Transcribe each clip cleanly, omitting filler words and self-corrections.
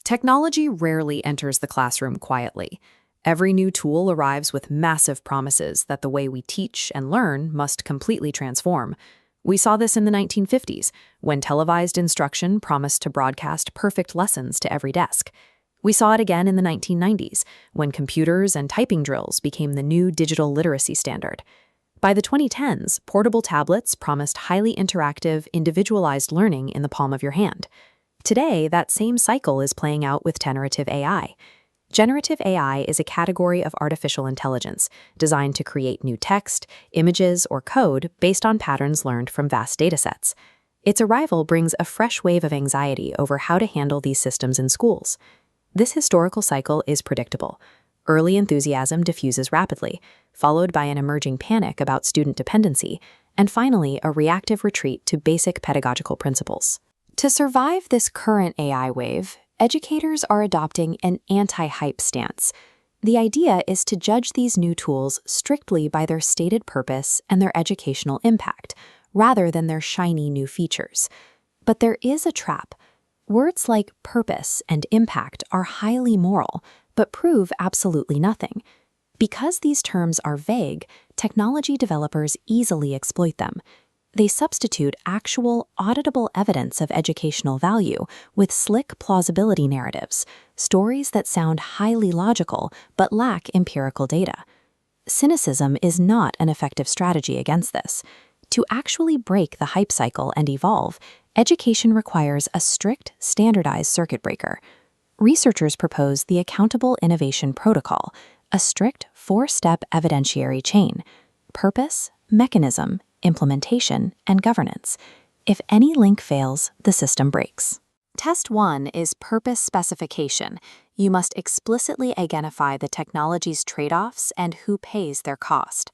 Technology rarely enters the classroom quietly. Every new tool arrives with massive promises that the way we teach and learn must completely transform. We saw this in the 1950s, when televised instruction promised to broadcast perfect lessons to every desk. We saw it again in the 1990s, when computers and typing drills became the new digital literacy standard. By the 2010s, portable tablets promised highly interactive, individualized learning in the palm of your hand. Today, that same cycle is playing out with generative AI. Generative AI is a category of artificial intelligence designed to create new text, images, or code based on patterns learned from vast datasets. Its arrival brings a fresh wave of anxiety over how to handle these systems in schools. This historical cycle is predictable. Early enthusiasm diffuses rapidly, followed by an emerging panic about student dependency, and finally a reactive retreat to basic pedagogical principles. To survive this current AI wave, educators are adopting an anti-hype stance. The idea is to judge these new tools strictly by their stated purpose and their educational impact, rather than their shiny new features. But there is a trap. Words like purpose and impact are highly moral, but prove absolutely nothing. Because these terms are vague, technology developers easily exploit them. They substitute actual, auditable evidence of educational value with slick plausibility narratives, stories that sound highly logical but lack empirical data. Cynicism is not an effective strategy against this. To actually break the hype cycle and evolve, education requires a strict, standardized circuit breaker. Researchers propose the Accountable Innovation Protocol, a strict four-step evidentiary chain: purpose, mechanism, implementation, and governance. If any link fails, the system breaks. Test 1 is purpose specification. You must explicitly identify the technology's trade-offs and who pays their cost.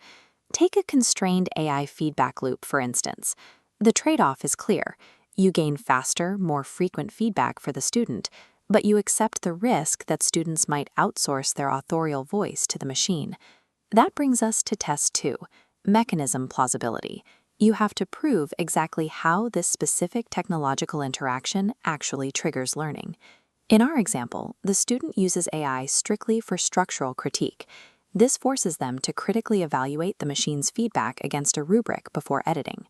Take a constrained AI feedback loop, for instance. The trade-off is clear. You gain faster, more frequent feedback for the student, but you accept the risk that students might outsource their authorial voice to the machine. That brings us to Test 2. Mechanism plausibility. You have to prove exactly how this specific technological interaction actually triggers learning. In our example, the student uses AI strictly for structural critique. This forces them to critically evaluate the machine's feedback against a rubric before editing.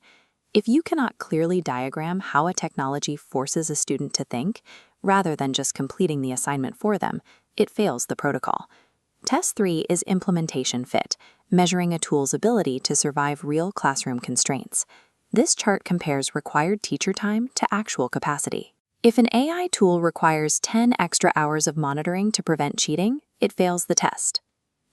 If you cannot clearly diagram how a technology forces a student to think, rather than just completing the assignment for them, it fails the protocol. Test 3 is implementation fit, measuring a tool's ability to survive real classroom constraints. This chart compares required teacher time to actual capacity. If an AI tool requires 10 extra hours of monitoring to prevent cheating, it fails the test.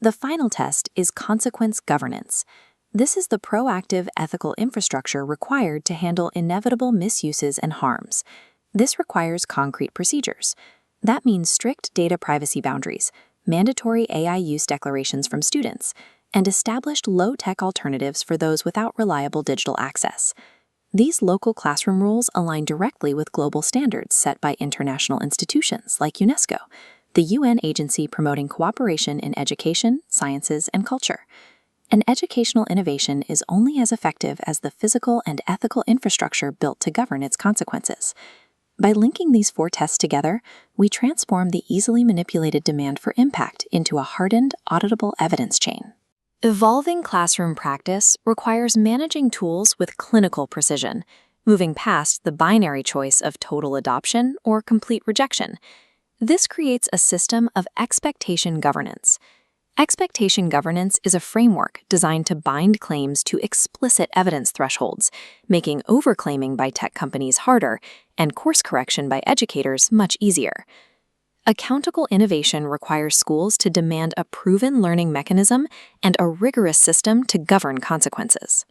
The final test is consequence governance. This is the proactive ethical infrastructure required to handle inevitable misuses and harms. This requires concrete procedures. That means strict data privacy boundaries, mandatory AI use declarations from students, and established low-tech alternatives for those without reliable digital access. These local classroom rules align directly with global standards set by international institutions like UNESCO, the UN agency promoting cooperation in education, sciences, and culture. An educational innovation is only as effective as the physical and ethical infrastructure built to govern its consequences. By linking these 4 tests together, we transform the easily manipulated demand for impact into a hardened, auditable evidence chain. Evolving classroom practice requires managing tools with clinical precision, moving past the binary choice of total adoption or complete rejection. This creates a system of expectation governance. Expectation governance is a framework designed to bind claims to explicit evidence thresholds, making overclaiming by tech companies harder and course correction by educators much easier. Accountable innovation requires schools to demand a proven learning mechanism and a rigorous system to govern consequences.